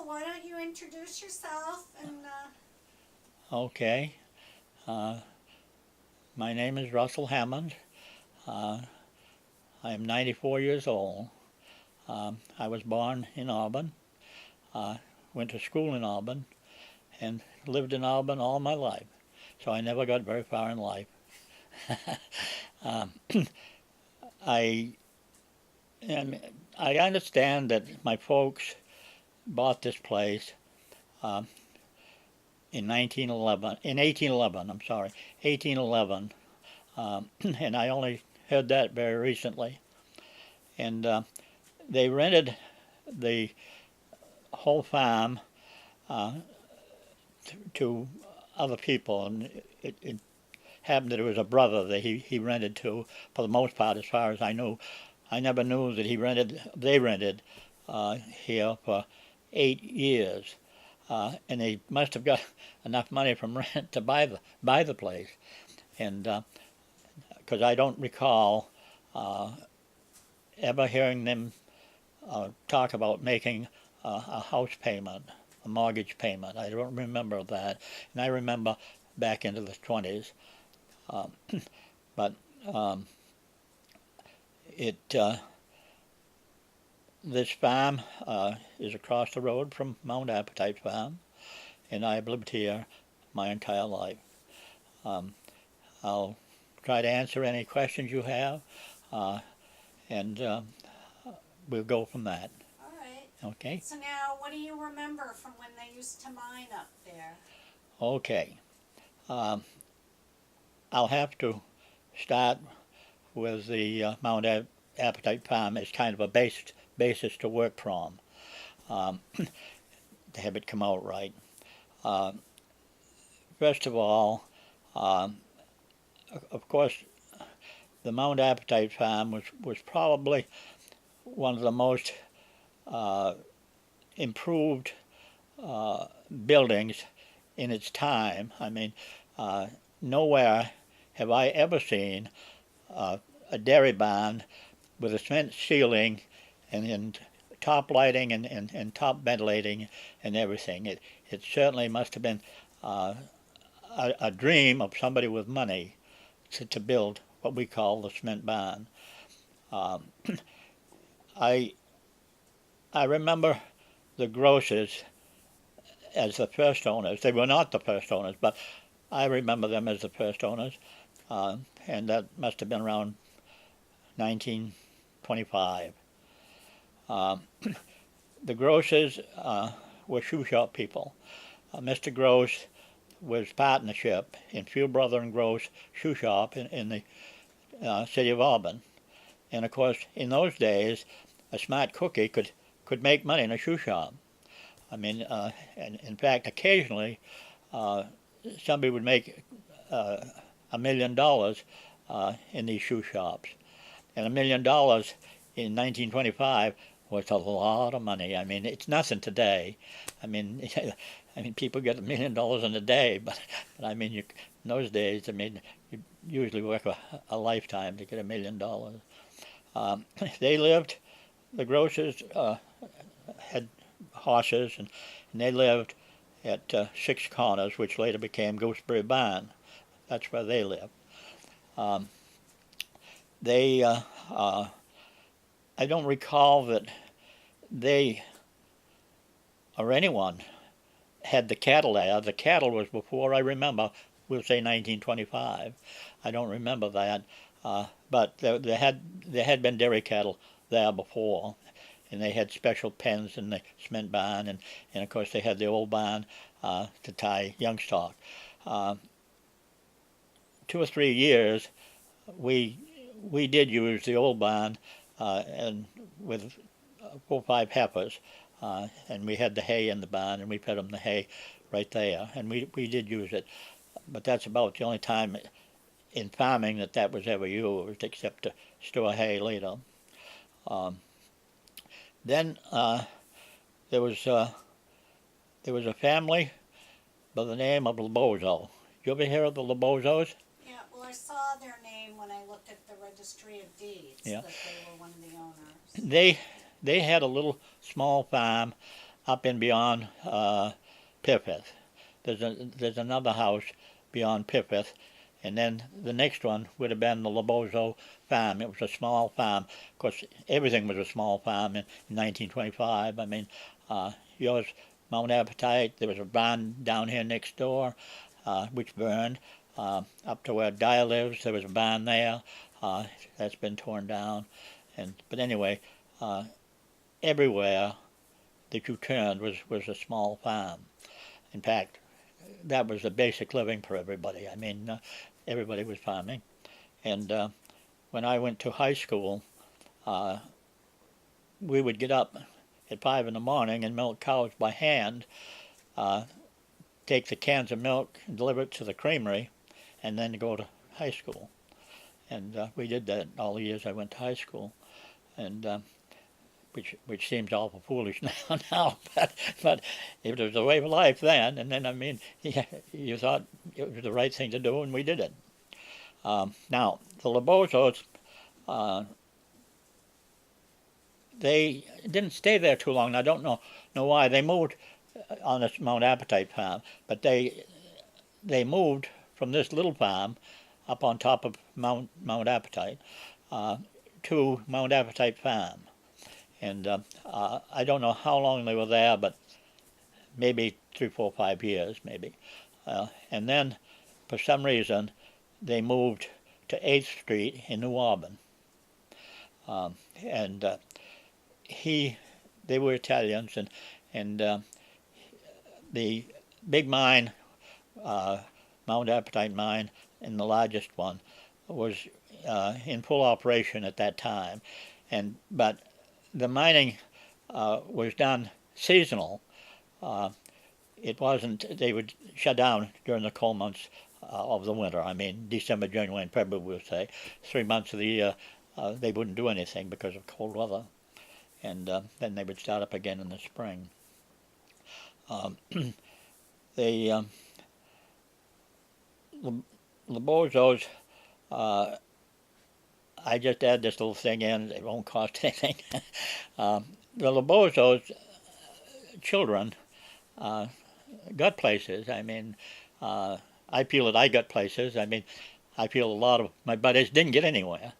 why don't you introduce yourself and Okay. Uh, my name is Russell Hammond. Uh, I am 94 years old. I was born in Auburn, went to school in Auburn, and lived in Auburn all my life. So I never got very far in life. um, I and I understand that my folks bought this place um, in 1911. In 1811, I'm sorry, 1811, and I only heard that very recently. And they rented the whole farm uh, to other people, and it happened that it was a brother that he rented to, for the most part, as far as I knew. I never knew that they rented here for 8 years, and they must have got enough money from rent to buy the place, and because I don't recall ever hearing them talk about making a house payment, a mortgage payment. I don't remember that, and I remember back into the 20s. Um, but um, it this farm is across the road from Mount Appetite Farm, and I've lived here my entire life. Um, I'll try to answer any questions you have, uh, and we'll go from that. all right. Okay? So now, what do you remember from when they used to mine up there? Okay. Um, I'll have to start with the Mount Appetite Farm as kind of a basis to work from, to have it come out right. Uh, First of all, um, of course, the Mount Appetite Farm was probably one of the most uh, improved buildings in its time. I mean, uh, nowhere have I ever seen a dairy barn with a cement ceiling and top lighting and top ventilating and everything. It certainly must have been uh, a dream of somebody with money to build what we call the cement barn. Um, I I remember the Grosses as the first owners. They were not the first owners, but I remember them as the first owners, and that must have been around 1925. Um, the Grosses were shoe shop people. Mr. Gross was partnership in Field Brother and Gross Shoe Shop in the city of Auburn. And of course, in those days, a smart cookie could make money in a shoe shop. I mean, and in fact, occasionally uh, somebody would make $1 million in these shoe shops, and $1 million in 1925 was a lot of money. I mean, it's nothing today. I mean, I mean, people get $1 million in a day, but I mean, in those days, I mean, you usually work a lifetime to get $1 million. They lived. The Grocers had horses, and they lived at Six Corners, which later became Gooseberry Barn. That's where they lived. Um, they, I don't recall that they or anyone had the cattle there. The cattle was before I remember. We'll say 1925. I don't remember that, but there had been dairy cattle there before, and they had special pens in the cement barn, and of course they had the old barn to tie young stock. 2 or 3 years we did use the old barn and with 4 or 5 heifers, and we had the hay in the barn, and we fed them the hay right there, and we did use it. But that's about the only time in farming that was ever used, except to store hay later. Um, then there was a family by the name of Lobozo. You ever hear of the Lobozos? Yeah, well, I saw their name when I looked at the registry of deeds, Yeah. that they were one of the owners. They had a little small farm up and beyond Pipith. There's another house beyond Pipith, and then the next one would have been the Lobozo farm. It was a small farm. Of course, everything was a small farm in 1925. I mean, yours, Mount Appetite, there was a barn down here next door, which burned. Up to where Dyer lives, there was a barn there. That's been torn down. But anyway, everywhere that you turned was a small farm. In fact, that was the basic living for everybody. I mean, everybody was farming. And when I went to high school, we would get up at 5 in the morning and milk cows by hand, take the cans of milk and deliver it to the creamery, and then go to high school. And we did that all the years I went to high school, and which seems awful foolish now, but it was the way of life then. And then, I mean, you thought it was the right thing to do, and we did it. Now, the Lobozos, they didn't stay there too long. I don't know why. They moved on this Mount Appetite farm, but they moved from this little farm up on top of Mount Appetite to Mount Appetite Farm. And I don't know how long they were there, but maybe 3, 4, 5 years, maybe. And then, for some reason, they moved to 8th Street in New Auburn. They were Italians, and the big mine, Mount Appetite Mine, and the largest one, was in full operation at that time. But the mining was done seasonal. It wasn't, they would shut down during the cold months of the winter. I mean, December, January, and February, we'll say. 3 months of the year, they wouldn't do anything because of cold weather. And then they would start up again in the spring. The Lobozos, I just add this little thing in, it won't cost anything. The Lobozos children got places. I mean, I feel that I got places. I mean, I feel a lot of my buddies didn't get anywhere,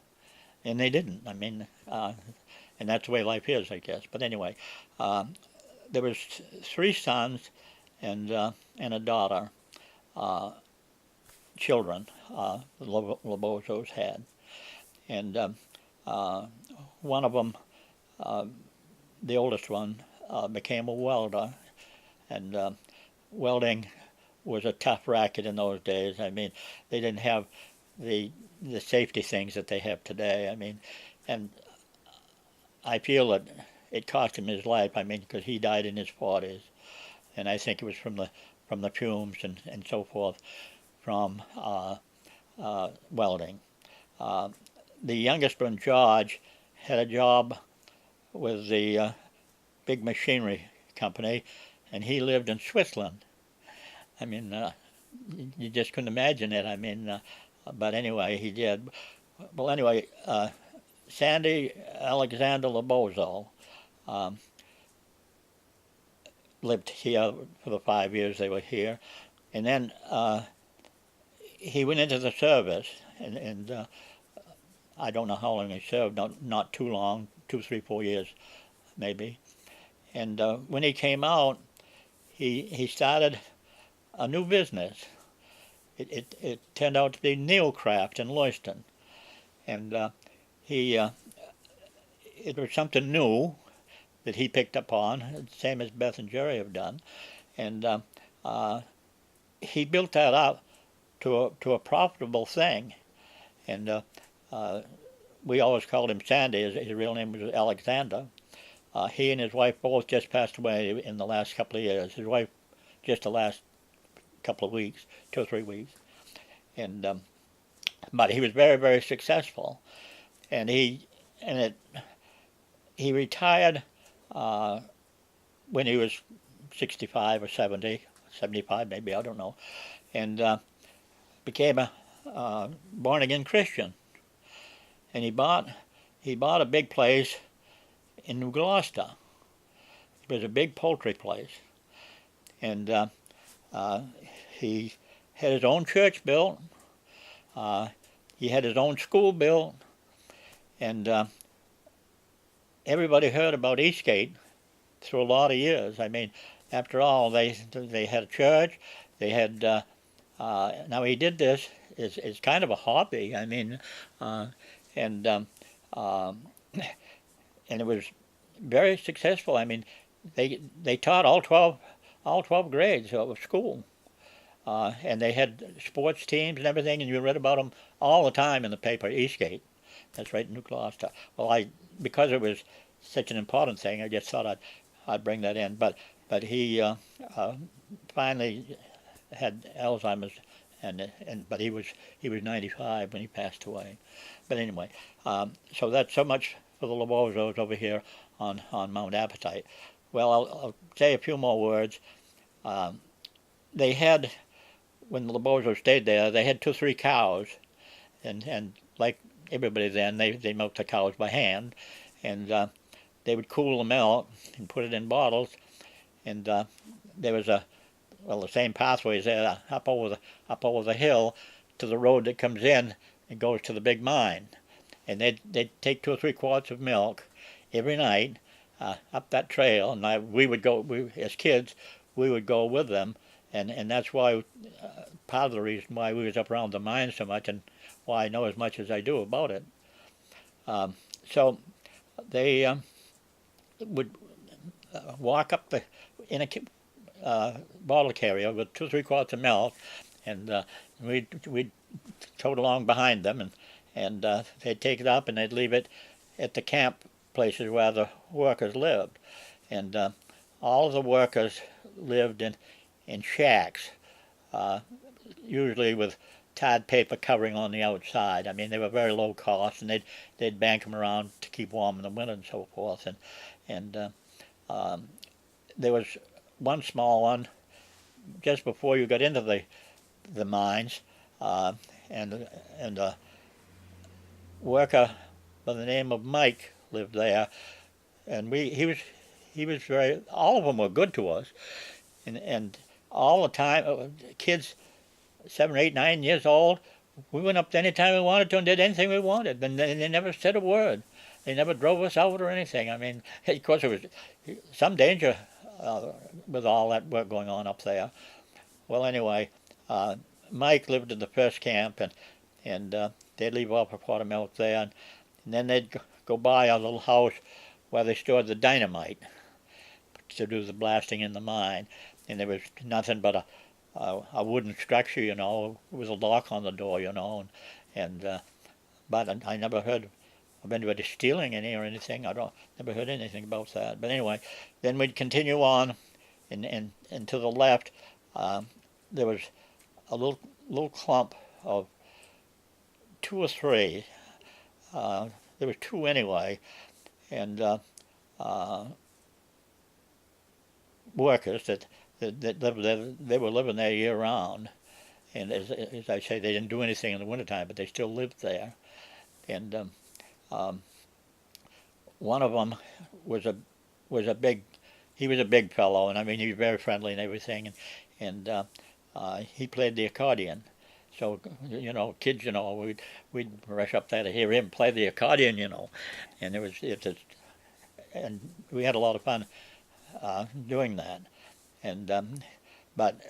and they didn't. I mean, and that's the way life is, I guess. But anyway, there was 3 sons and a daughter, children, the Lobozos had. And one of them, the oldest one, became a welder. And welding was a tough racket in those days. I mean, they didn't have the safety things that they have today. I mean, and I feel that it cost him his life. I mean, because he died in his 40s, and I think it was from the fumes and so forth from welding. The youngest one, George, had a job with the big machinery company, and he lived in Switzerland. I mean, you just couldn't imagine it. I mean, but anyway, he did. Well, anyway, Sandy Alexander Lobozo lived here for the 5 years they were here, and then he went into the service, and I don't know how long he served, not too long, 2, 3, 4 years maybe. And when he came out, he started a new business. It turned out to be Neocraft in Lewiston. And it was something new that he picked up on, same as Beth and Jerry have done. And he built that up to a profitable thing. And we always called him Sandy. His real name was Alexander. He and his wife both just passed away in the last couple of years. His wife just the last couple of weeks, 2 or 3 weeks. And but he was very, very successful. And he retired when he was 65 or 70, 75 maybe, I don't know, and became a born-again Christian. And he bought a big place in New Gloucester, was a big poultry place, and he had his own church built. He had his own school built, and everybody heard about Eastgate through a lot of years. I mean, after all, they had a church. They had now he did this is kind of a hobby. I mean, and and it was very successful. I mean, they taught all 12 grades of school, and they had sports teams and everything, and you read about them all the time in the paper. Eastgate, that's right in New Gloucester. Well, because it was such an important thing, I just thought I'd bring that in. But he finally had Alzheimer's, but he was 95 when he passed away. But anyway, so that's so much for the Lobozos over here on Mount Appetite. Well, I'll say a few more words. They had, when the Lobozos stayed there, they had 2 or 3 cows, and like everybody then, they milked the cows by hand, and they would cool the milk and put it in bottles, and there was the same pathways there up over the hill to the road that comes in and goes to the big mine, and they'd take 2 or 3 quarts of milk every night up that trail, and we would go. As kids, we would go with them, and that's why part of the reason why we was up around the mine so much, and why I know as much as I do about it. So they would walk up in a bottle carrier with 2 or 3 quarts of milk, and we'd tote along behind them, and they'd take it up and they'd leave it at the camp places where the workers lived, and all of the workers lived in shacks, usually with tarred paper covering on the outside. I mean, they were very low cost, and they'd bank them around to keep warm in the winter and so forth. And there was one small one just before you got into the mines, and a worker by the name of Mike lived there, and he was very. All of them were good to us, and all the time, kids 7, 8, 9 years old, we went up to any time we wanted to and did anything we wanted, and they never said a word. They never drove us out or anything. I mean, of course, there was some danger with all that work going on up there. Well, anyway, Mike lived in the first camp, and they'd leave off a pot of milk there, and then they'd go by a little house where they stored the dynamite to do the blasting in the mine, and there was nothing but a wooden structure, you know, with a lock on the door, you know, but I never heard of anybody stealing any or anything. Never heard anything about that. But anyway, then we'd continue on, and to the left, there was a little clump of 2 or 3. There was 2 anyway, and workers that lived there. They were living there year round, and as I say, they didn't do anything in the wintertime, but they still lived there. And one of them was a big fellow, and I mean, he was very friendly and everything, and he played the accordion. So, you know, kids, you know, we'd rush up there to hear him play the accordion, you know, and and we had a lot of fun doing that. And but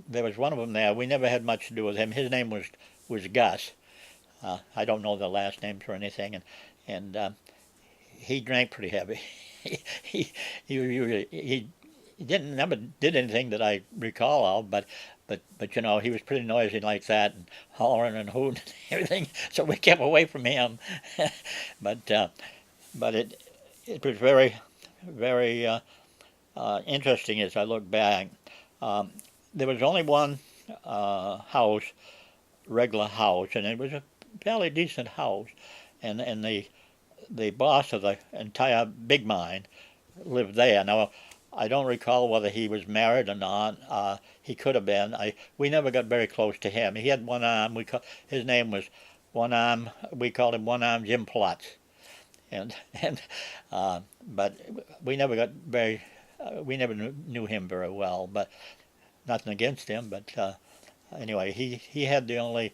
there was one of them there. We never had much to do with him. His name was Gus. I don't know the last names or anything, and he drank pretty heavy. he never did anything that I recall of, but you know, he was pretty noisy like that, and hollering and hooting and everything. So we kept away from him. but it was very, very interesting as I look back. There was only one house, regular house, and it was a fairly decent house, and the boss of the entire big mine lived there. Now, I don't recall whether he was married or not. He could have been. We never got very close to him. He had one arm. His name was One Arm. We called him One Arm Jim Plotz. But we never got very, we never knew him very well. But nothing against him. But anyway, he had the only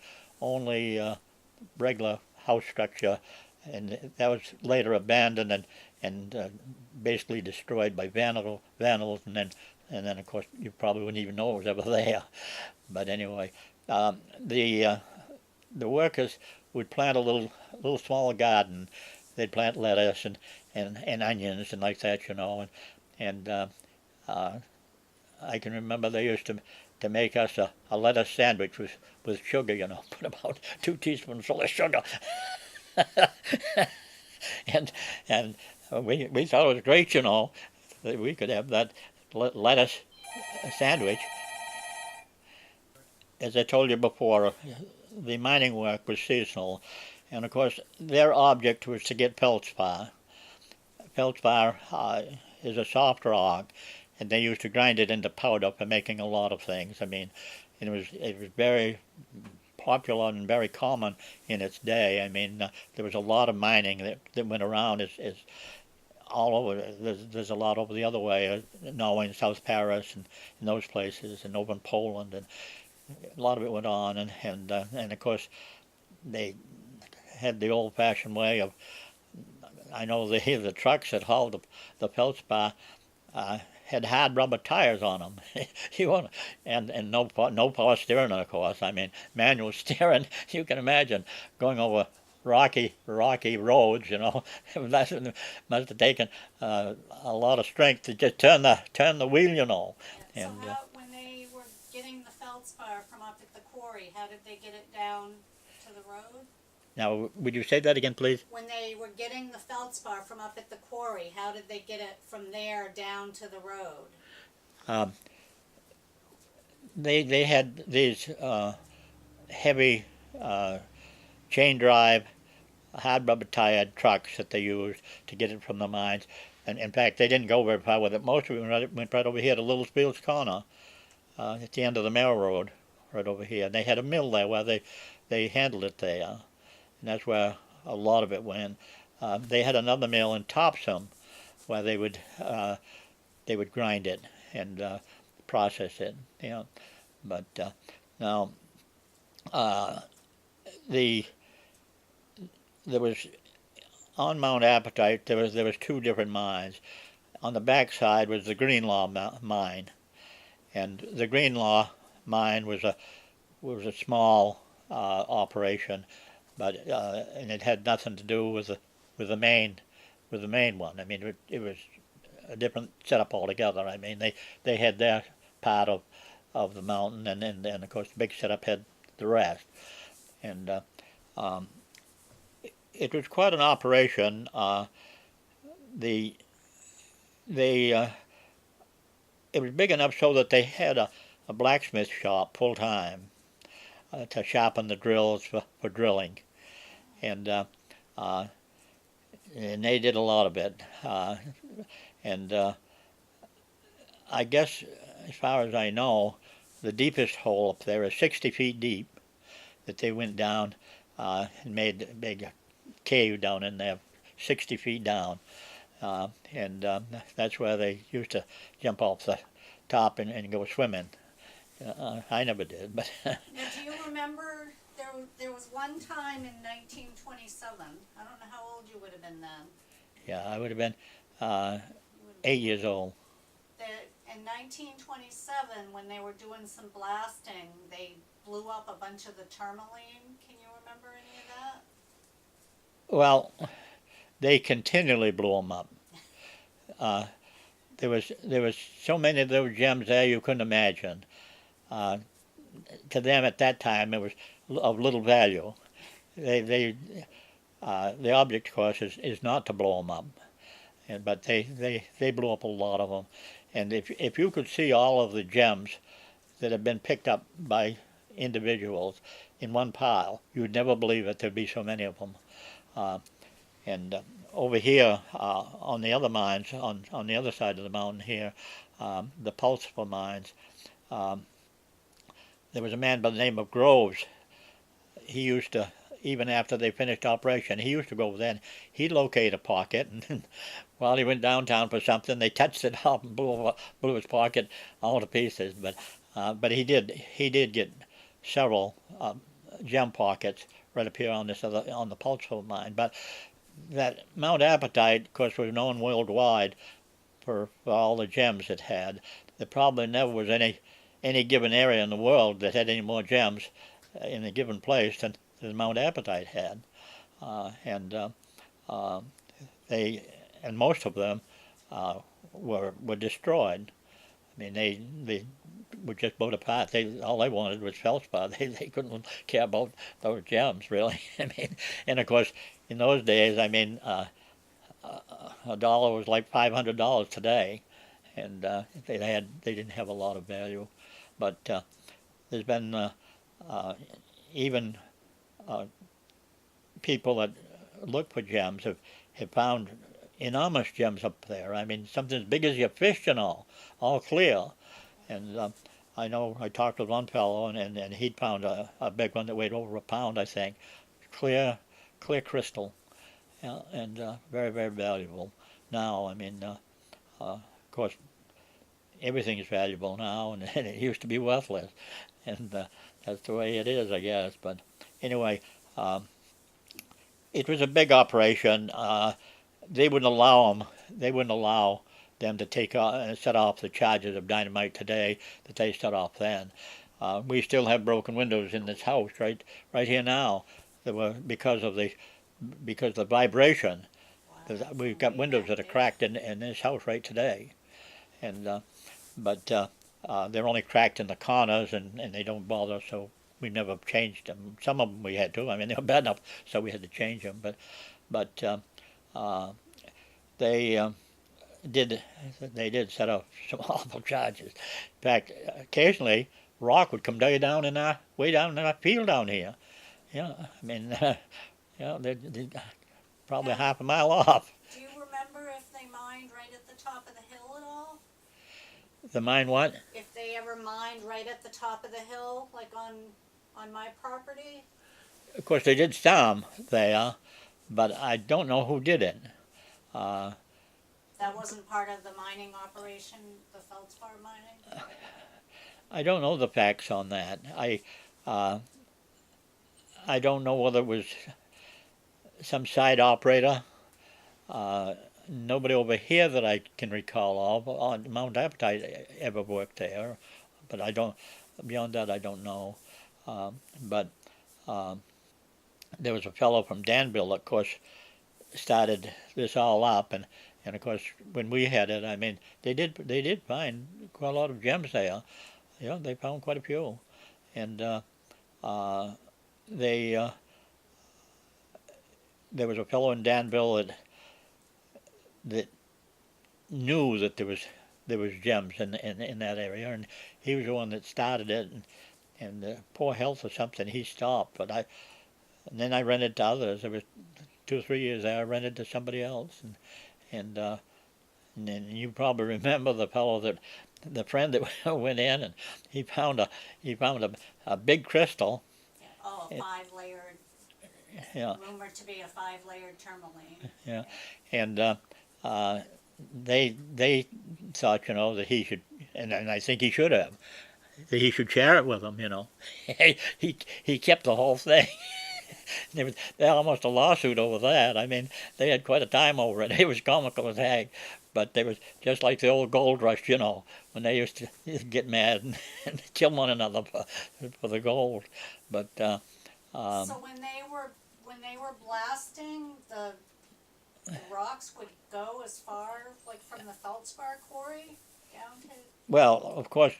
regular house structure, and that was later abandoned and basically destroyed by vandals, and then of course you probably wouldn't even know it was ever there. But anyway, the workers would plant a little small garden. They'd plant lettuce and onions and like that, and I can remember they used to make us a lettuce sandwich with sugar, put about 2 teaspoons full of sugar. and we thought it was great, that we could have that lettuce sandwich. As I told you before, the mining work was seasonal, and of course their object was to get feldspar. Feldspar is a soft rock, and they used to grind it into powder for making a lot of things. I mean, it was very popular and very common in its day. I mean, there was a lot of mining that went around. Is all over. There's a lot over the other way, Norway and South Paris and those places, and over in Poland, and a lot of it went on. And of course, they had the old-fashioned way of. I know the trucks that hauled the feldspar had hard rubber tires on them. And no power steering, of course. I mean, manual steering. You can imagine going over rocky roads. That must have taken a lot of strength to just turn the wheel. Yeah. So when they were getting the feldspar from up at the quarry, how did they get it down to the road? Now, would you say that again, please? When they were getting the feldspar from up at the quarry, how did they get it from there down to the road? They had these heavy chain drive, hard rubber tired trucks that they used to get it from the mines. And in fact, they didn't go very far with it. Most of it went right over here to Little Spiels Corner, at the end of the mail road, right over here. And they had a mill there where they handled it there. And that's where a lot of it went. They had another mill in Topsham where they would grind it and process it. But now there was on Mount Appetite. There was 2 different mines. On the back side was the Greenlaw mine, and the Greenlaw mine was a small operation. But and it had nothing to do with the main one. I mean, it was a different setup altogether. I mean, they had their part of the mountain, and of course the big setup had the rest. And it was quite an operation. It was big enough so that they had a blacksmith shop full time to sharpen the drills for drilling. And they did a lot of it. I guess, as far as I know, the deepest hole up there is 60 feet deep that they went down and made a big cave down in there, 60 feet down. That's where they used to jump off the top and go swimming. I never did, but. Now, do you remember there was one time in 1927? I don't know how old you would have been then. Yeah, I would have been 8 years old. In 1927, when they were doing some blasting, they blew up a bunch of the tourmaline. Can you remember any of that? Well, they continually blew them up. There was so many of those gems there you couldn't imagine. To them at that time, it was of little value. The object, of course, is not to blow them up, but they blew up a lot of them. And if you could see all of the gems that have been picked up by individuals in one pile, you would never believe that there'd be so many of them. Over here, on the other mines, on the other side of the mountain here, the Pulsifer mines, there was a man by the name of Groves. He used to even after they finished operation. He used to go over there and he'd locate a pocket, and while he went downtown for something, they touched it up and blew his pocket all to pieces. But he did get several gem pockets right up here on the Pulseful mine. But that Mount Appetite, of course, was known worldwide for all the gems it had. There probably never was any given area in the world that had any more gems in a given place than Mount Appetite had, and most of them were destroyed. I mean, they were just blown apart. All they wanted was feldspar. They couldn't care about those gems, really. I mean, and of course, in those days, I mean, a dollar was like $500 today, and they didn't have a lot of value. But there's been even people that look for gems have found enormous gems up there. I mean, something as big as your fist and all clear. And I know I talked with one fellow, and he'd found a big one that weighed over a pound, I think. Clear crystal, and very, very valuable. Now, I mean, of course, everything is valuable now, and it used to be worthless. And that's the way it is, I guess. But anyway, it was a big operation. They wouldn't allow them to set off the charges of dynamite today that they set off then. We still have broken windows in this house right here now. There were because of the vibration. Wow. We've got windows that are cracked in this house right today, and but they're only cracked in the corners, and they don't bother, so we never changed them. Some of them we had to. I mean, they were bad enough, so we had to change them. But they did set up some awful charges. In fact, occasionally rock would come way down in our field down here. Yeah, I mean, they're probably half a mile off. Do you remember if they mined right at the top of the hill at all? The mine what? If they ever mined right at the top of the hill, like on my property? Of course, they did some there, but I don't know who did it. That wasn't part of the mining operation, the feldspar mining? I don't know the facts on that. I don't know whether it was some side operator. Nobody over here that I can recall of on Mount Appetite ever worked there, but beyond that I don't know. But there was a fellow from Danville that, of course, started this all up, and of course when we had it, I mean, they did find quite a lot of gems there. Yeah, they found quite a few, and there was a fellow in Danville that knew that there was gems in that area, and he was the one that started it, and poor health or something, he stopped. But and then I rented to others. There was 2 or 3 years there I rented to somebody else, and then you probably remember the friend that went in, and he found a big crystal. Oh, a 5-layered. Yeah. Rumored to be a 5-layered tourmaline. Yeah, and they thought, that he should, and I think he should have, that he should share it with them. He kept the whole thing. They had almost a lawsuit over that. I mean, they had quite a time over it. It was comical as heck, but they was just like the old gold rush, when they used to get mad and kill one another for the gold. But so when they were blasting, the rocks would go as far, like from the feldspar quarry down to. Well, of course,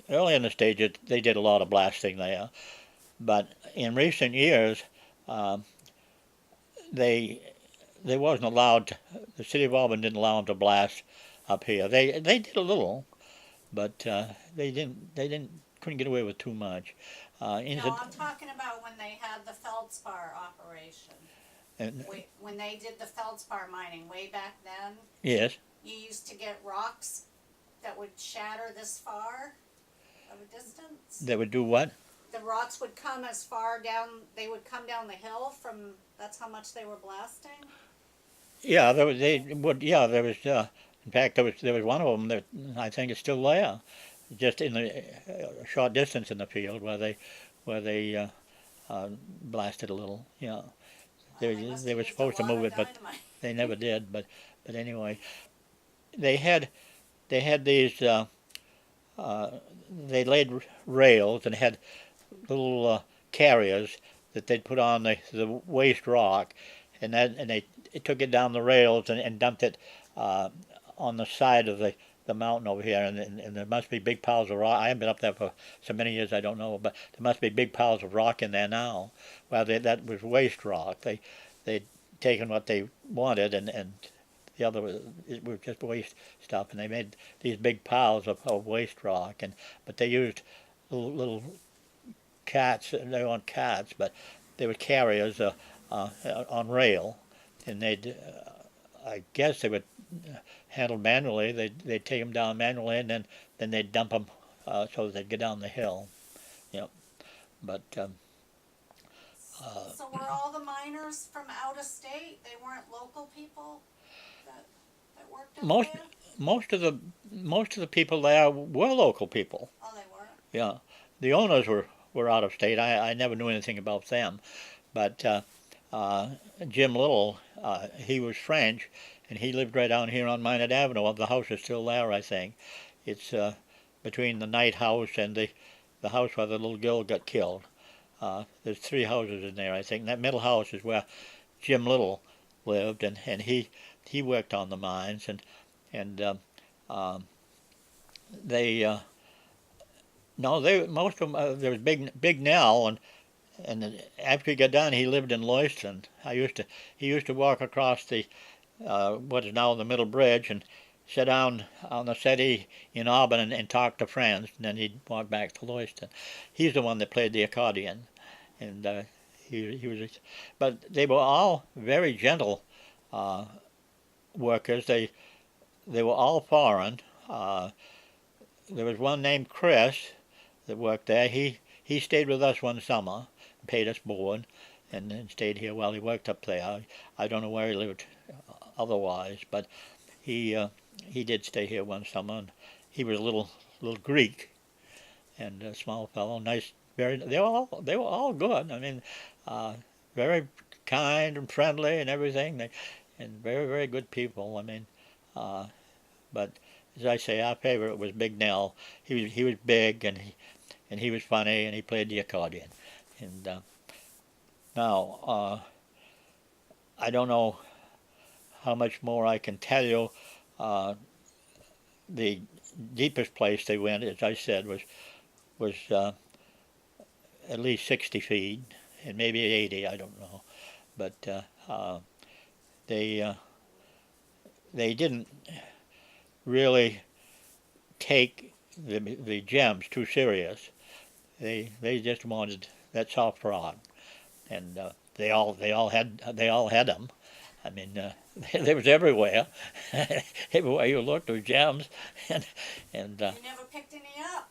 early in the stage they did a lot of blasting there. But in recent years, they wasn't allowed. The city of Auburn didn't allow them to blast up here. They did a little, but they couldn't get away with too much. No, I'm talking about when they had the feldspar operation. When they did the feldspar mining way back then. Yes. You used to get rocks that would shatter this far of a distance. They would do what? the rocks would come as far down, they would come down the hill from, that's how much they were blasting? Yeah, there was, in fact, there was one of them that I think is still there, just in the short distance in the field where they blasted a little. Yeah, Well, they must they have were used a supposed to lot move of it, but dynamite. they never did. But anyway, they had these. They laid rails and had little carriers that they'd put on the waste rock, and they took it down the rails and dumped it on the side of the mountain over here, and there must be big piles of rock. I haven't been up there for so many years I don't know, but there must be big piles of rock in there now. Well, that was waste rock. They'd taken what they wanted and the other it was just waste stuff, and they made these big piles of waste rock, but they used little carts. They weren't carts, but they were carriers on rail, and I guess they would handle manually. They'd take them down manually, and then they'd dump them so that they'd get down the hill. Yep. But So were all the miners from out of state? They weren't local people that worked up most there? most of the people there were local people. Oh, they were? Yeah, the owners were out of state. I never knew anything about them, but Jim Little, he was French, and he lived right down here on Minot Avenue. The house is still there, I think. It's between the Knight house and the house where the little girl got killed. There's 3 houses in there, I think. And that middle house is where Jim Little lived, and he worked on the mines, and they no, they most of them. There was Big Nell, and after he got done, he lived in Lewiston. He used to walk across the what is now the Middle Bridge and sit down on the settee in Auburn and talk to friends, and then he'd walk back to Lewiston. He's the one that played the accordion, and he was. But they were all very gentle workers. They were all foreign. There was one named Chris that worked there. He stayed with us one summer, paid us board, and then stayed here while he worked up there. I don't know where he lived otherwise, but he did stay here one summer. And he was a little Greek, and a small fellow, nice. They were all good. I mean, very kind and friendly and everything. And very, very good people. I mean, but as I say, our favorite was Big Nell. He was big, and he was funny, and he played the accordion. And now I don't know how much more I can tell you. The deepest place they went, as I said, was at least 60 feet, and maybe 80. I don't know, but they didn't really take the gems too serious. They just wanted that soft rock, and they all had them. I mean, they was everywhere. Everywhere you looked, there were gems, and You never picked any up.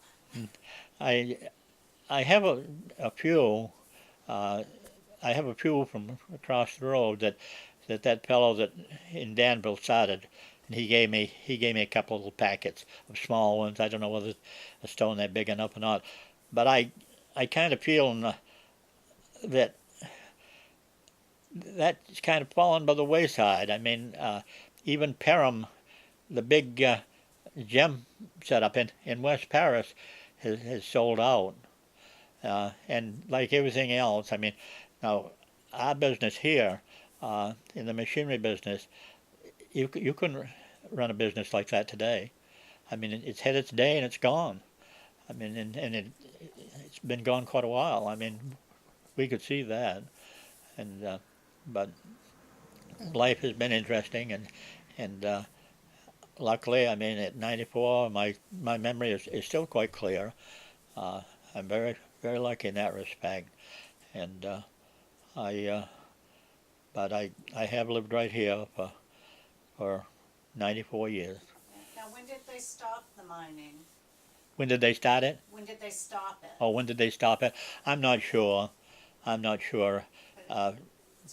I have a few. I have a few from across the road that fellow that in Danville started, and he gave me a couple of little packets of small ones. I don't know whether a stone that big enough or not, but I kind of feel that that's kind of fallen by the wayside. I mean, even Perham, the big gem setup in West Paris, has sold out, and like everything else. I mean, now our business here, in the machinery business, you couldn't run a business like that today. I mean, it's had its day and it's gone. I mean, and it's been gone quite a while. I mean, we could see that, and but life has been interesting, and luckily, I mean, at 94, my memory is still quite clear. I'm very, very lucky in that respect, and but I have lived right here for 94 years. Now, when did they stop the mining? When did they start it? When did they stop it? Oh, when did they stop it? I'm not sure. I'm not sure. So it went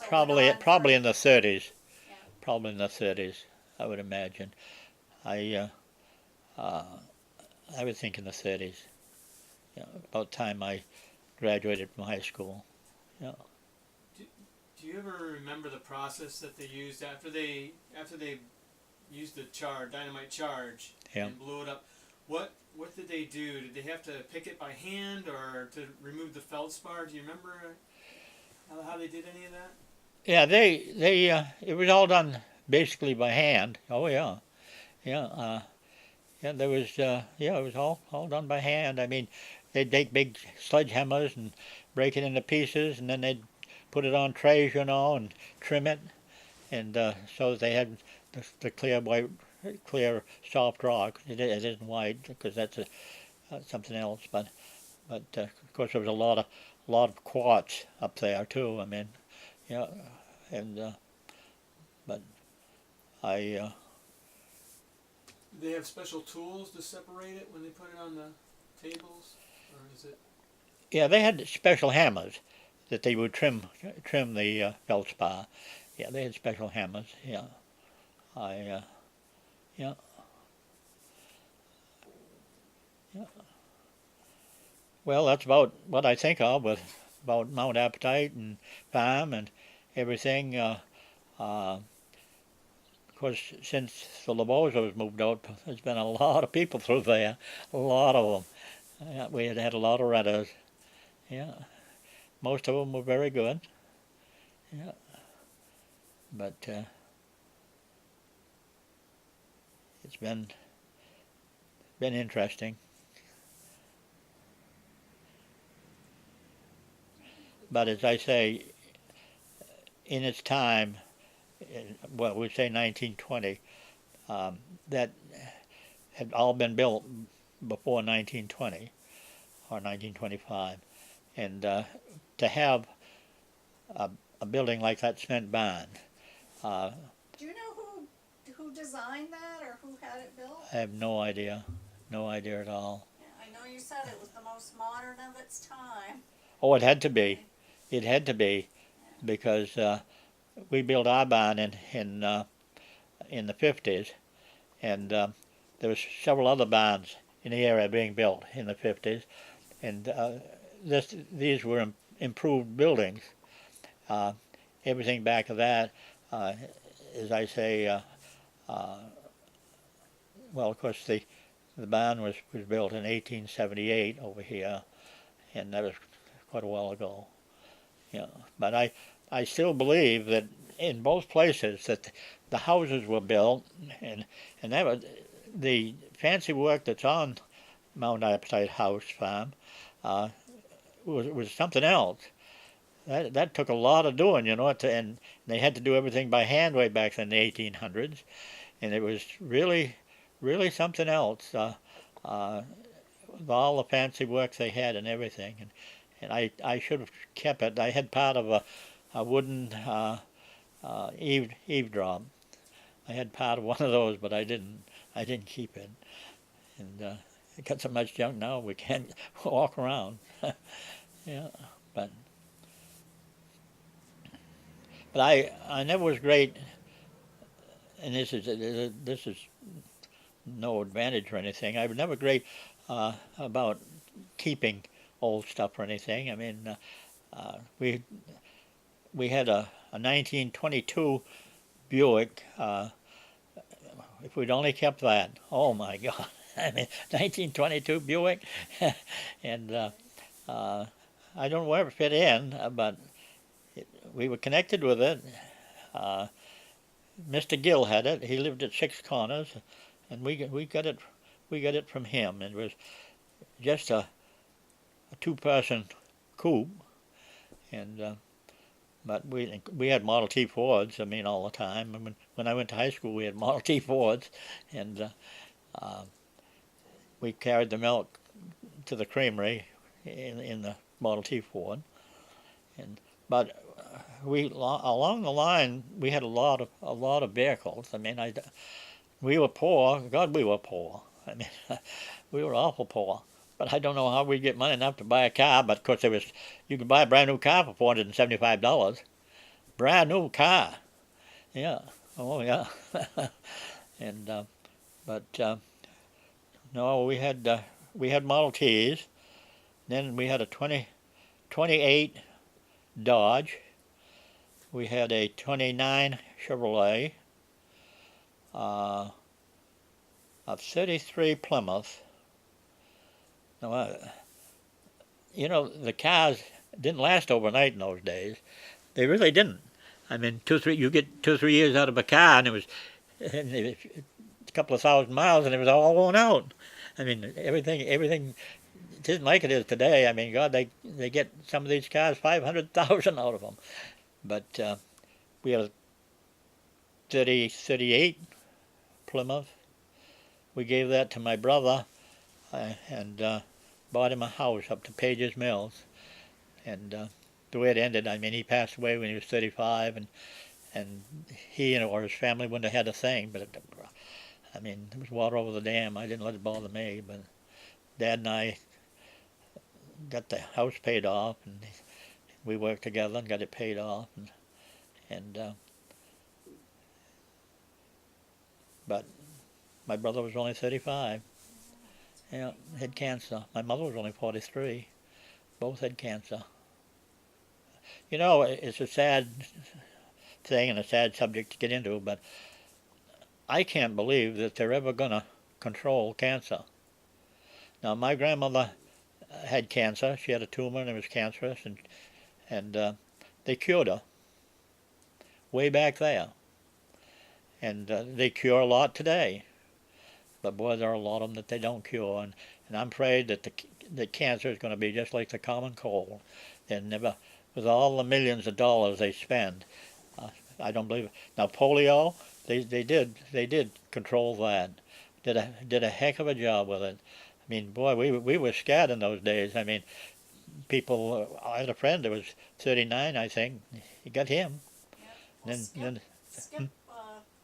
Probably on probably for- in the 30s. Yeah. Probably in the 30s, I would imagine. I I would think in the 30s. About the time I graduated from high school. Yeah. Do you ever remember the process that they used after they used the dynamite charge Yeah. and blew it up? What did they do? Did they have to pick it by hand or to remove the feldspar? Do you remember how they did any of that? Yeah, they it was all done basically by hand. Oh yeah, yeah, yeah. There was yeah, it was all done by hand. I mean, they'd take big sledgehammers and break it into pieces, and then they'd put it on trays, and trim it, and so that they had the clear white, clear soft rock. It isn't white because that's something else, but of course there was a lot of quartz up there too. I mean, yeah, and but I Did they have special tools to separate it when they put it on the tables, or is it? yeah, they had special hammers that they would trim the feldspar. Yeah, they had special hammers. Yeah, yeah, yeah. Well, that's about what I think of with about Mount Appetite and farm and everything. Of course, since the Lobozos moved out, there's been a lot of people through there, a lot of them. Yeah, we had a lot of renters. Yeah, most of them were very good. Yeah, but it's been interesting. But as I say, in its time, well, we say 1920, that had all been built before 1920 or 1925, and to have a building like that cement barn, Do you know who designed that or who had it built? I have no idea at all. Yeah, I know you said it was the most modern of its time. Oh, it had to be, because we built our barn in the 50s, and there was several other barns in the area being built in the 50s, and these were improved buildings. Everything back of that, as I say, well, of course the barn was built in 1878 over here, and that was quite a while ago. Yeah, but I still believe that in both places that the houses were built, and that was the fancy work that's on Mount Appetite House Farm was something else. That took a lot of doing, and they had to do everything by hand way back in the 1800s, and it was really something else. With all the fancy work they had and everything, and I should have kept it. I had part of a wooden eave drop. I had part of one of those, but I didn't keep it, and it got so much junk now we can't walk around. Yeah, but I never was great, and this is no advantage or anything. I was never great about keeping old stuff or anything. I mean, we had a 1922 Buick. If we'd only kept that, oh my God! I mean, 1922 Buick, and I don't know where it fit in, but we were connected with it. Mr. Gill had it. He lived at Six Corners, and we got it from him. It was just a two-person coupe, and but we had Model T Fords. I mean, all the time. I mean, when I went to high school, we had Model T Fords, and we carried the milk to the creamery in the Model T Ford, but we along the line we had a lot of vehicles. I mean, we were poor. God, we were poor. I mean, we were awful poor. But I don't know how we get money enough to buy a car. But of course, you could buy a brand new car for $475. Brand new car. Yeah. Oh yeah. And no, we had Model Ts. Then we had a 28 Dodge. We had a 29 Chevrolet. A 33 Plymouth. Now, the cars didn't last overnight in those days. They really didn't. I mean, you get 2 or 3 years out of a car, and it was a couple of thousand miles, and it was all worn out. I mean, everything it isn't like it is today. I mean, God, they get some of these cars 500,000 out of them. But we had a 38 Plymouth. We gave that to my brother and bought him a house up to Page's Mills. And the way it ended, I mean, he passed away when he was 35, and he or his family wouldn't have had a thing. But I mean, there was water over the dam. I didn't let it bother me. But Dad and I got the house paid off, and we worked together and got it paid off. But my brother was only 35. Yeah, had cancer. My mother was only 43. Both had cancer. It's a sad thing and a sad subject to get into, but I can't believe that they're ever going to control cancer. Now, my grandmother had cancer. She had a tumor and it was cancerous, and they cured her way back there. And they cure a lot today. But boy, there are a lot of them that they don't cure, and I'm afraid that cancer is going to be just like the common cold. And never, with all the millions of dollars they spend, I don't believe it. Now polio, they did control that. Did a heck of a job with it. I mean, boy, we were scared in those days. I mean, people. I had a friend that was 39, I think. He got him. Yeah. Well, Skip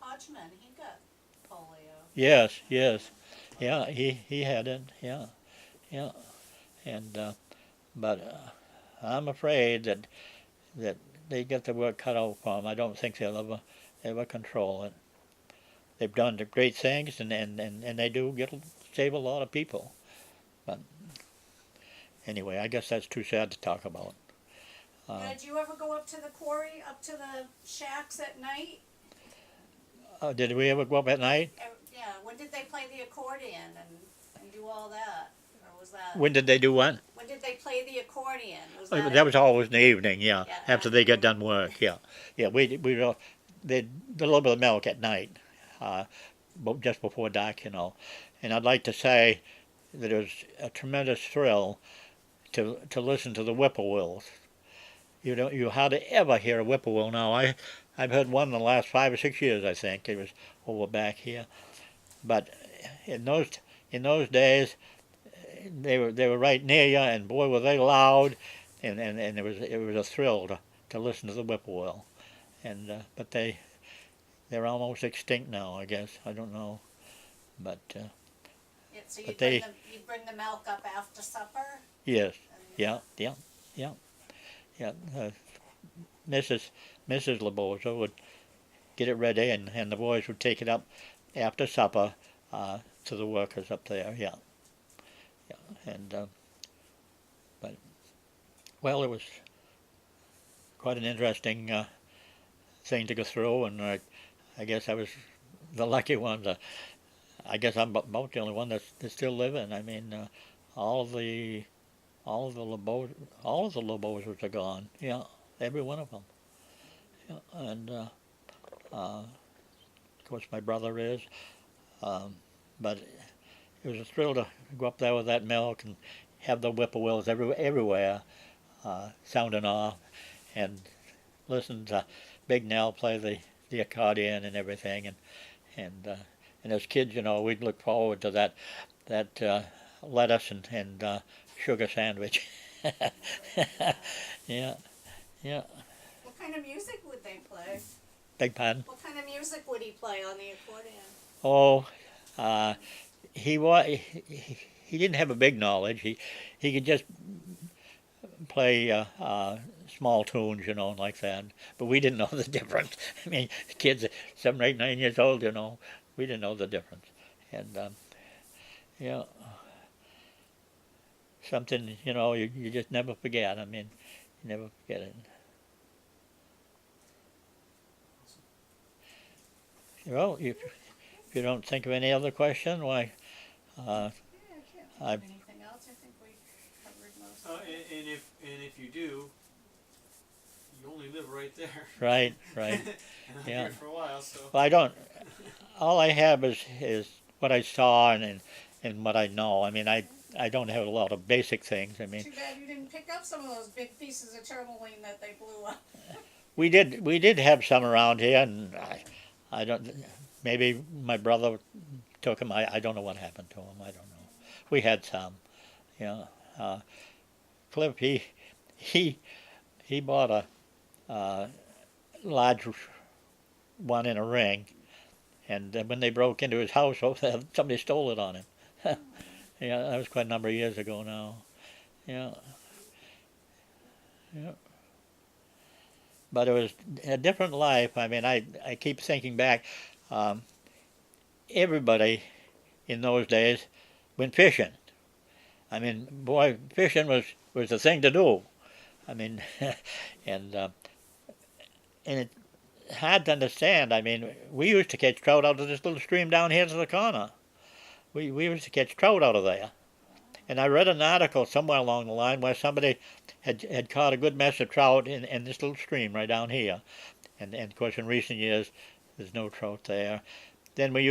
Hodgman, he got polio. Yes. Yeah, he had it. Yeah. And but I'm afraid that they get the work cut out for them. I don't think they'll ever control it. They've done the great things, and they do save a lot of people. But anyway, I guess that's too sad to talk about. Did you ever go up to the quarry, up to the shacks at night? Did we ever go up at night? Yeah. When did they play the accordion and do all that? Or was that? When did they do what? When did they play the accordion? Was That was always in the evening, yeah. Yeah, After they got done work, yeah. We they did a little bit of milk at night, just before dark, And I'd like to say that it was a tremendous thrill to listen to the whippoorwills. You hardly ever hear a whippoorwill now. I've heard one in the last 5 or 6 years, I think. It was over back here. But in those days, they were right near you, and boy, were they loud, and it was a thrill to listen to the whippoorwill. And but they're almost extinct now, I guess. I don't know, but yeah, so you bring the milk up after supper? Yes. Yeah. Mrs. LeBoza would get it ready, and the boys would take it up after supper to the workers up there. Yeah. And but well, it was quite an interesting thing to go through, and I guess I was the lucky one. I guess I'm about the only one that's still living. I mean, all of the LeBozers are gone. Yeah, every one of them. Yeah, and of course my brother is. But it was a thrill to go up there with that milk and have the whippoorwills everywhere sounding off, and listen to Big Nell play the accordion and everything, and as kids, we'd look forward to that lettuce and sugar sandwich. Yeah. What kind of music would they play? Beg pardon? What kind of music would he play on the accordion? Oh, he didn't have a big knowledge. He could just play small tunes, you know, like that. But we didn't know the difference. I mean, kids 7, 8, 9 years old, you know, we didn't know the difference. And yeah, something, you know, you just never forget. I mean, you never forget it. Well, if you don't think of any other question, why? Yeah, I can't I- think of anything else. I think we covered most of it. And if you do, you only live right there. Right, right. And I'll be Yeah. here for a while, so. Well, I don't. All I have is what I saw and what I know. I mean, I don't have a lot of basic things. I mean, Too bad you didn't pick up some of those big pieces of tourmaline that they blew up. we did have some around here, and I don't. Maybe my brother took them. I don't know what happened to them. I don't know. We had some. Yeah. Cliff he bought a large one in a ring, and when they broke into his house, somebody stole it on him. Yeah, that was quite a number of years ago now. Yeah. Yeah. But it was a different life. I mean, I keep thinking back. Everybody in those days went fishing. I mean, boy, fishing was the thing to do. I mean, and it's hard to understand. I mean, we used to catch trout out of this little stream down here to the corner. We used to catch trout out of there. And I read an article somewhere along the line where somebody had caught a good mess of trout in this little stream right down here. And of course, in recent years, there's no trout there. Then we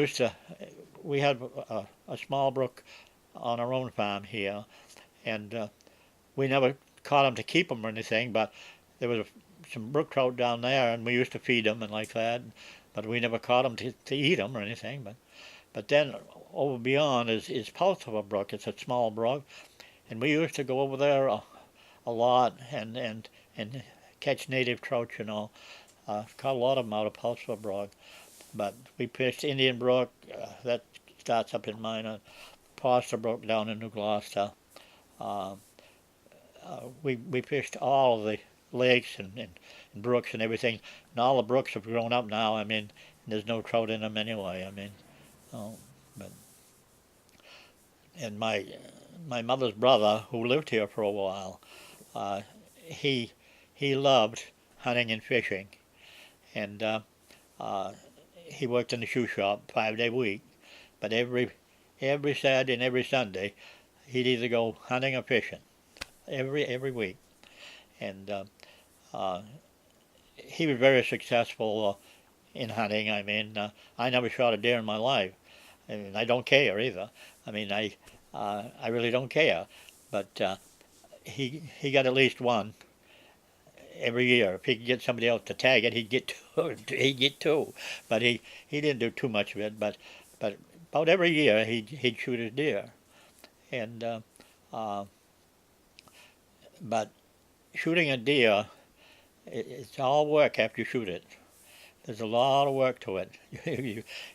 had a small brook on our own farm here, and we never caught them to keep them or anything, but there was some brook trout down there, and we used to feed them and like that, but we never caught them to eat them or anything. But then over beyond is Pulsifer Brook. It's a small brook, and we used to go over there a lot and catch native trout, you know. Caught a lot of them out of Pulsifer Brook. But we fished Indian Brook, that starts up in Minot, Foster Brook down in New Gloucester. We fished all of the lakes and brooks and everything. And all the brooks have grown up now. I mean, there's no trout in them anyway. I mean, and my mother's brother, who lived here for a while, he loved hunting and fishing, and he worked in the shoe shop 5-day week, but every Saturday and every Sunday he'd either go hunting or fishing every week, and he was very successful in hunting. I mean, I never shot a deer in my life, and I don't care either. I mean, I really don't care, but he got at least one every year. If he could get somebody else to tag it, he'd get two. He'd get two, but he didn't do too much of it. But about every year he'd shoot his deer, and but shooting a deer, it's all work after you shoot it. There's a lot of work to it,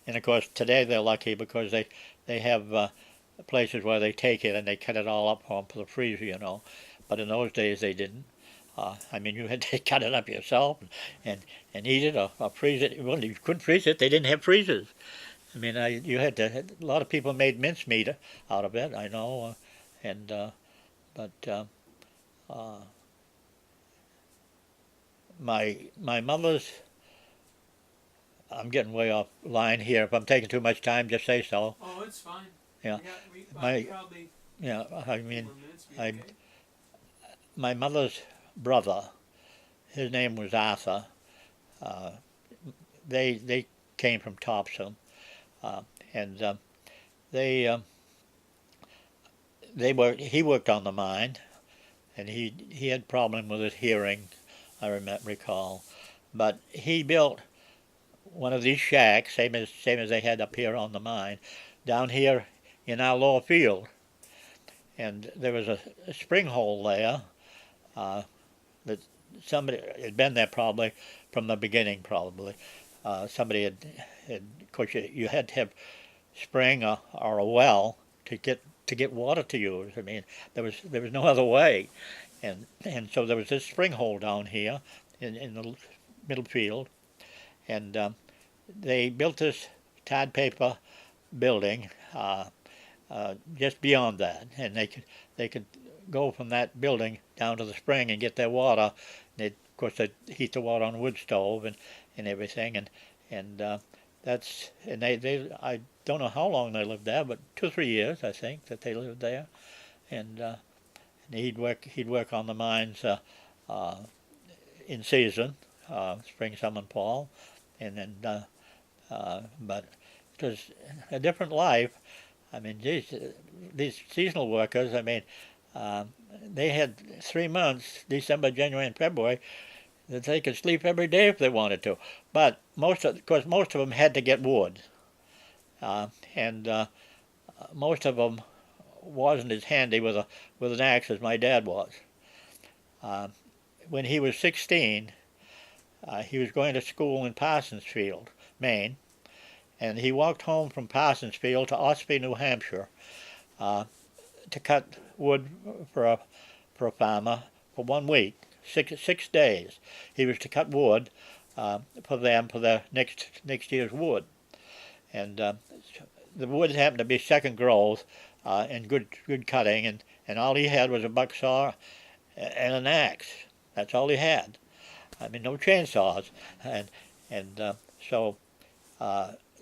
and of course today they're lucky because they have places where they take it and they cut it all up for the freezer, you know. But in those days they didn't. I mean, you had to cut it up yourself and eat it or freeze it. Well, you couldn't freeze it. They didn't have freezers. I mean, you had to. A lot of people made mincemeat out of it. I know, but my mother's. I'm getting way off line here. If I'm taking too much time, just say so. Oh, it's fine. Yeah. Probably. Yeah. I mean, 4 minutes, okay. My mother's brother, his name was Arthur. They came from Topsom, and he worked on the mine, and he had problem with his hearing, I recall, but he built one of these shacks, same as they had up here on the mine, down here in our lower field, and there was a spring hole there. That somebody had been there probably from the beginning. Probably somebody had. Of course, you had to have spring or a well to get to get water to use. I mean, there was no other way, and so there was this spring hole down here in the middle field, and they built this tad paper building just beyond that, and they could go from that building down to the spring and get their water. Of course, they'd heat the water on a wood stove and everything, and they I don't know how long they lived there, but 2 or 3 years I think that they lived there, and he'd work on the mines in season, spring, summer, and fall, and then but it was a different life. I mean, these seasonal workers, I mean, they had 3 months, December, January, and February, that they could sleep every day if they wanted to. But most of them had to get wood, and most of them wasn't as handy with an axe as my dad was. When he was 16, he was going to school in Parsonsfield, Maine, and he walked home from Parsonsfield to Ospey, New Hampshire, to cut wood for a farmer for 1 week, 6 days. He was to cut wood for them for their next year's wood, and the wood happened to be second growth and good cutting, and all he had was a buck saw and an axe. That's all he had. I mean, no chainsaws, and so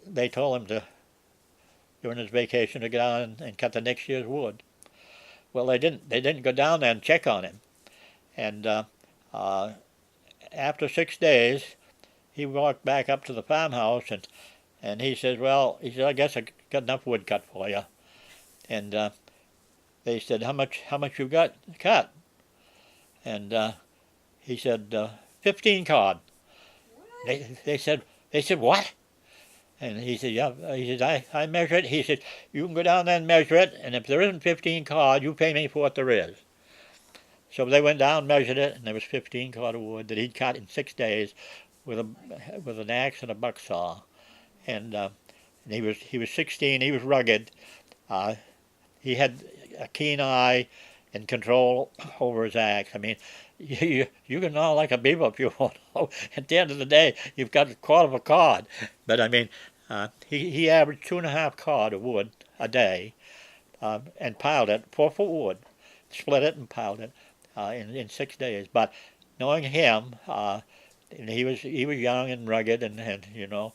they told him to, during his vacation, to get out and cut the next year's wood. Well, they didn't go down there and check on him, and after 6 days, he walked back up to the farmhouse, and he says, "Well," he said, "I guess I got enough wood cut for you." And they said, "How much you got cut?" And he said, 15 cod. They said, "What?" And he said, "Yeah." He said, I measure it. He said, "You can go down there and measure it, and if there isn't 15 cod, you pay me for what there is." So they went down, measured it, and there was 15 cod of wood that he'd cut in 6 days with an axe and a buck saw. And he was 16. He was rugged. He had a keen eye and control over his axe. I mean, you can gnaw like a beaver if you want. At the end of the day, you've got a quarter of a cod. But I mean, he averaged 2.5 cod of wood a day, and piled it 4-foot wood, split it and piled it in 6 days. But knowing him, and he was young and rugged, and you know,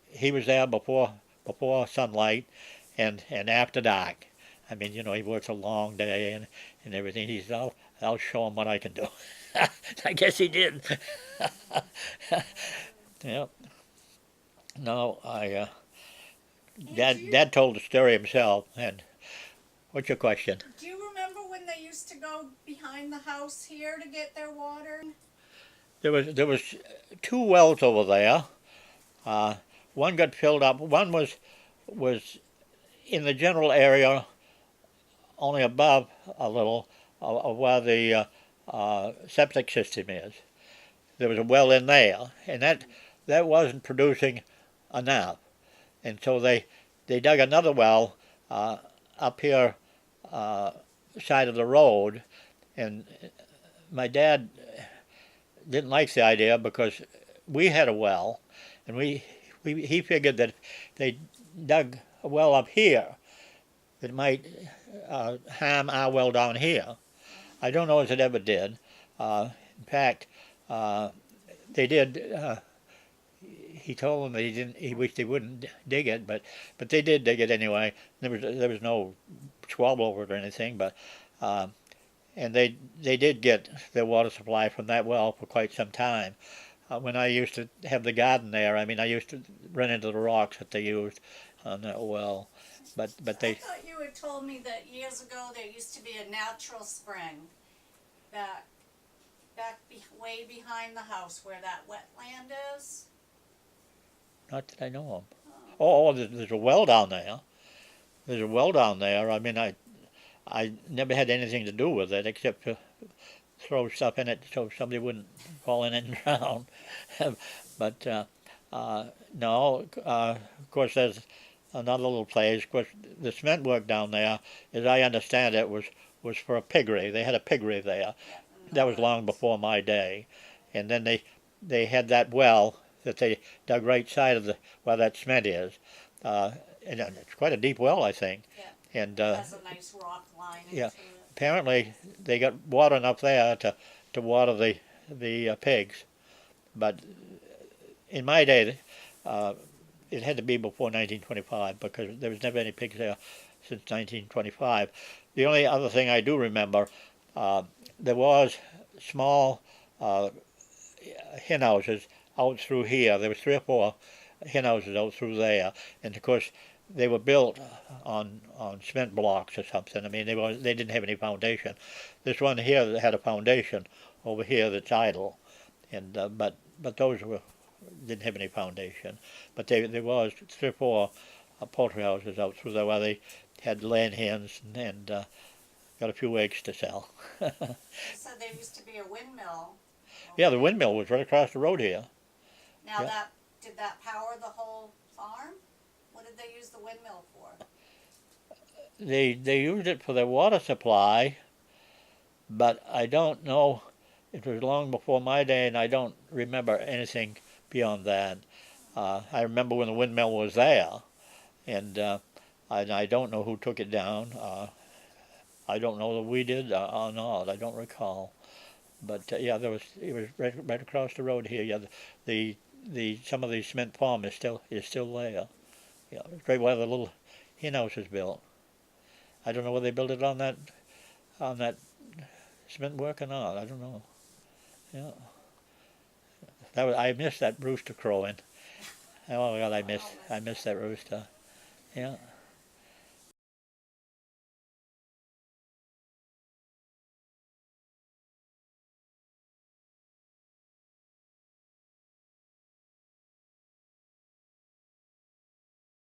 he was there before sunlight and after dark. I mean, you know, he works a long day and everything. He said, I'll show him what I can do. I guess he did. Yeah. No, Dad told the story himself. And what's your question? Do you remember when they used to go behind the house here to get their water? There was 2 wells over there. One got filled up. One was in the general area, only above a little of where the septic system is. There was a well in there, and that wasn't producing enough, and so they dug another well up here side of the road, and my dad didn't like the idea because we had a well, and he figured that if they dug a well up here, it might harm our well down here. I don't know if it ever did. In fact, they did. He told them that he wished they wouldn't dig it, but they did dig it anyway. There was no squabble over it or anything, but and they did get their water supply from that well for quite some time. When I used to have the garden there, I mean, I used to run into the rocks that they used on that well. But they. I thought you had told me that years ago there used to be a natural spring back way behind the house where that wetland is. Not that I know of. Oh, there's a well down there. There's a well down there. I mean, I never had anything to do with it except to throw stuff in it so somebody wouldn't fall in it and drown. But no, of course another little place. Of course, the cement work down there, as I understand it, was for a piggery. They had a piggery there. That was long before my day. And then they had that well that they dug right side of the where that cement is. And it's quite a deep well, I think. Yeah. And It has a nice rock line yeah, into it. apparently they got water enough there to water the pigs. But in my day, it had to be before 1925 because there was never any pigs there since 1925. The only other thing I do remember, there was small hen houses out through here. There was 3 or 4 hen houses out through there, and of course they were built on cement blocks or something. I mean, they didn't have any foundation. This one here had a foundation over here that's idle, and but those didn't have any foundation. But there was 3 or 4 poultry houses out through there where they had land hens and got a few eggs to sell. So there used to be a windmill. Yeah, the windmill was right across the road here. Now Yeah. did that power the whole farm? What did they use the windmill for? They used it for their water supply, but I don't know. It was long before my day, and I don't remember anything beyond that. I remember when the windmill was there, and I don't know who took it down. I don't know that we did or not. I don't recall. But yeah, it was right across the road here. Yeah, the some of the cement farm is still there. Yeah, it's right where the little hen house is built. I don't know whether they built it on that cement work or not. I don't know. Yeah, I missed that rooster crowing. Oh my God, I missed that rooster. Yeah.